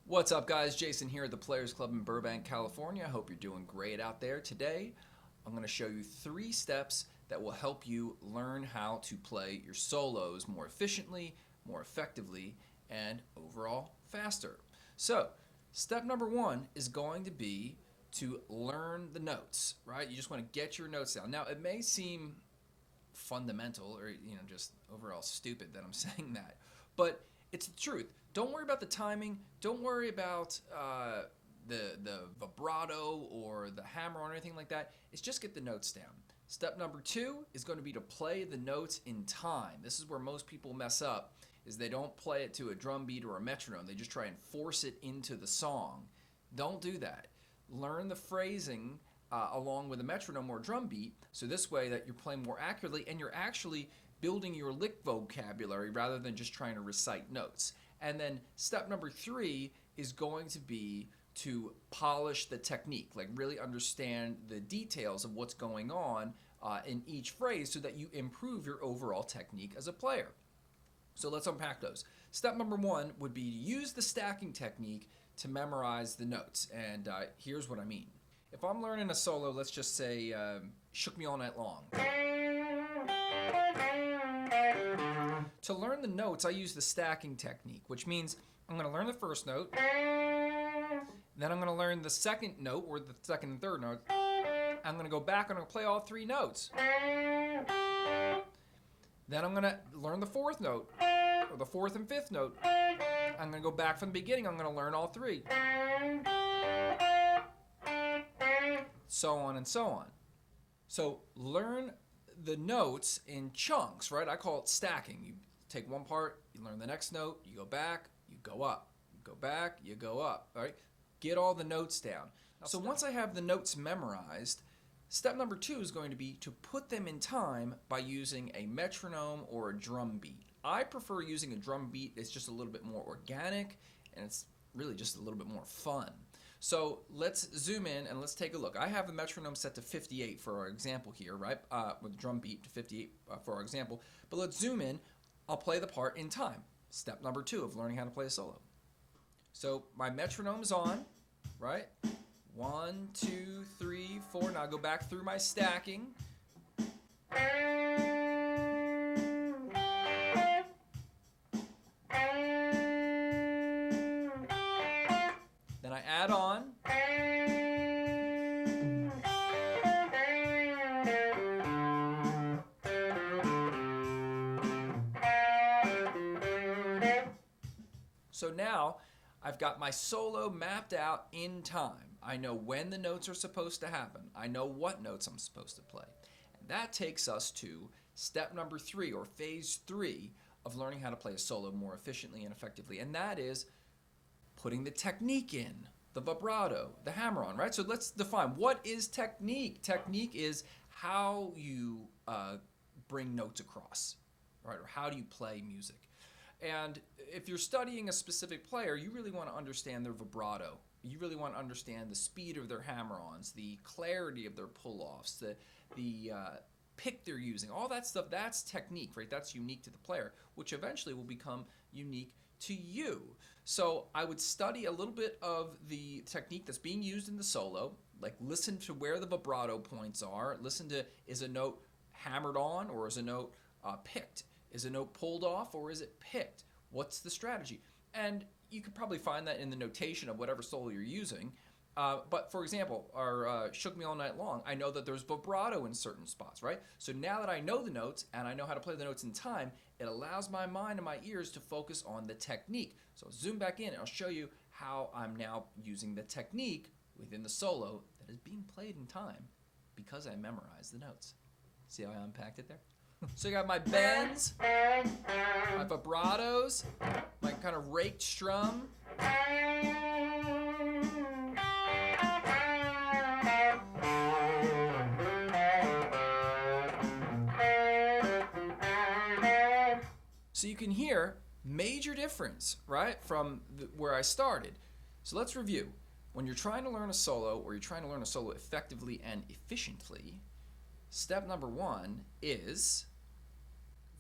What's up, guys? Jason here at the Players Club in Burbank, California. I hope you're doing great out there. Today, I'm going to show you 3 steps that will help you learn how to play your solos more efficiently, more effectively, and overall faster. So, step number 1 is going to be to learn the notes, right? You just want to get your notes down. Now, it may seem fundamental or just overall stupid that I'm saying that, but it's the truth. Don't worry about the timing. Don't worry about the vibrato or the hammer or anything like that. It's just get the notes down. Step number 2 is going to be to play the notes in time. This is where most people mess up, is they don't play it to a drum beat or a metronome. They just try and force it into the song. Don't do that. Learn the phrasing along with a metronome or drum beat, so this way that you're playing more accurately and you're actually building your lick vocabulary rather than just trying to recite notes. And then step number 3 is going to be to polish the technique, like really understand the details of what's going on in each phrase so that you improve your overall technique as a player. So let's unpack those. Step number 1 would be to use the stacking technique to memorize the notes. And here's what I mean. If I'm learning a solo, let's just say Shook Me All Night Long. To learn the notes, I use the stacking technique, which means I'm going to learn the first note, then I'm going to learn the second note, or the second and third note. I'm going to go back and I'm going to play all 3 notes. Then I'm going to learn the fourth note, or the fourth and fifth note. I'm going to go back from the beginning. I'm going to learn all 3. So on and so on. So learn the notes in chunks, right? I call it stacking. You take one part, you learn the next note, you go back, you go up. You go back, you go up, all right? Get all the notes down. So once I have the notes memorized, step number 2 is going to be to put them in time by using a metronome or a drum beat. I prefer using a drum beat. It's just a little bit more organic and it's really just a little bit more fun. So let's zoom in and let's take a look. I have the metronome set to 58 for our example here, right? With the drum beat to 58 for our example. But let's zoom in. I'll play the part in time. Step number 2 of learning how to play a solo. So my metronome's on, right? 1, 2, 3, 4. Now I go back through my stacking. Then I add on. So now I've got my solo mapped out in time. I know when the notes are supposed to happen. I know what notes I'm supposed to play. And that takes us to step number 3, or phase 3 of learning how to play a solo more efficiently and effectively. And that is putting the technique in, the vibrato, the hammer-on, right? So let's define, what is technique? Technique is how you bring notes across, right? Or how do you play music? And if you're studying a specific player, you really want to understand their vibrato. You really want to understand the speed of their hammer-ons, the clarity of their pull-offs, the pick they're using, all that stuff. That's technique, right? That's unique to the player, which eventually will become unique to you. So I would study a little bit of the technique that's being used in the solo, like listen to where the vibrato points are, listen to, is a note hammered on or is a note picked? Is a note pulled off or is it picked? What's the strategy? And you could probably find that in the notation of whatever solo you're using. But for example, our Shook Me All Night Long, I know that there's vibrato in certain spots, right? So now that I know the notes and I know how to play the notes in time, it allows my mind and my ears to focus on the technique. So I'll zoom back in and I'll show you how I'm now using the technique within the solo that is being played in time because I memorized the notes. See how I unpacked it there? So you got my bends, my vibratos, my kind of raked strum. So you can hear major difference, right, from where I started. So let's review. When you're trying to learn a solo, or you're trying to learn a solo effectively and efficiently, step number 1 is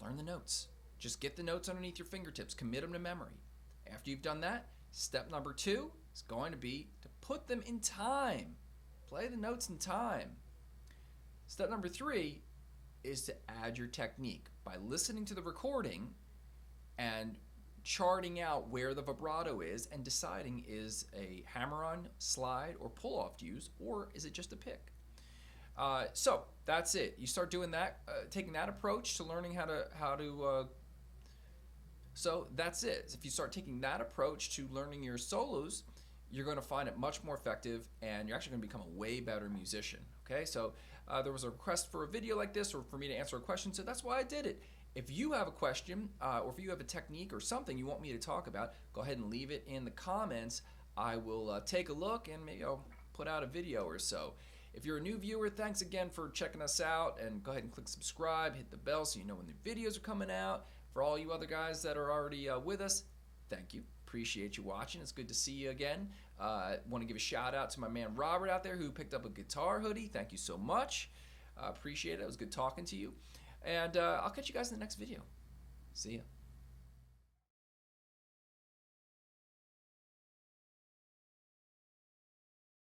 learn the notes. Just get the notes underneath your fingertips. Commit them to memory. After you've done that, Step number 2 is going to be to put them in time. Play the notes in time. Step number 3 is to add your technique by listening to the recording and charting out where the vibrato is and deciding, is a hammer-on, slide, or pull-off to use, or is it just a pick? So that's it. You start doing that, taking that approach to learning how to. So that's it. If you start taking that approach to learning your solos, you're going to find it much more effective, and you're actually going to become a way better musician. Okay, so there was a request for a video like this, or for me to answer a question, so that's why I did it. If you have a question, or if you have a technique or something you want me to talk about, go ahead and leave it in the comments. I will take a look, and maybe I'll put out a video or so. If you're a new viewer, thanks again for checking us out, and go ahead and click subscribe, hit the bell so you know when the videos are coming out. For all you other guys that are already with us, thank you. Appreciate you watching. It's good to see you again. Want to give a shout out to my man Robert out there who picked up a guitar hoodie. Thank you so much. Appreciate it. It was good talking to you. And I'll catch you guys in the next video. See ya.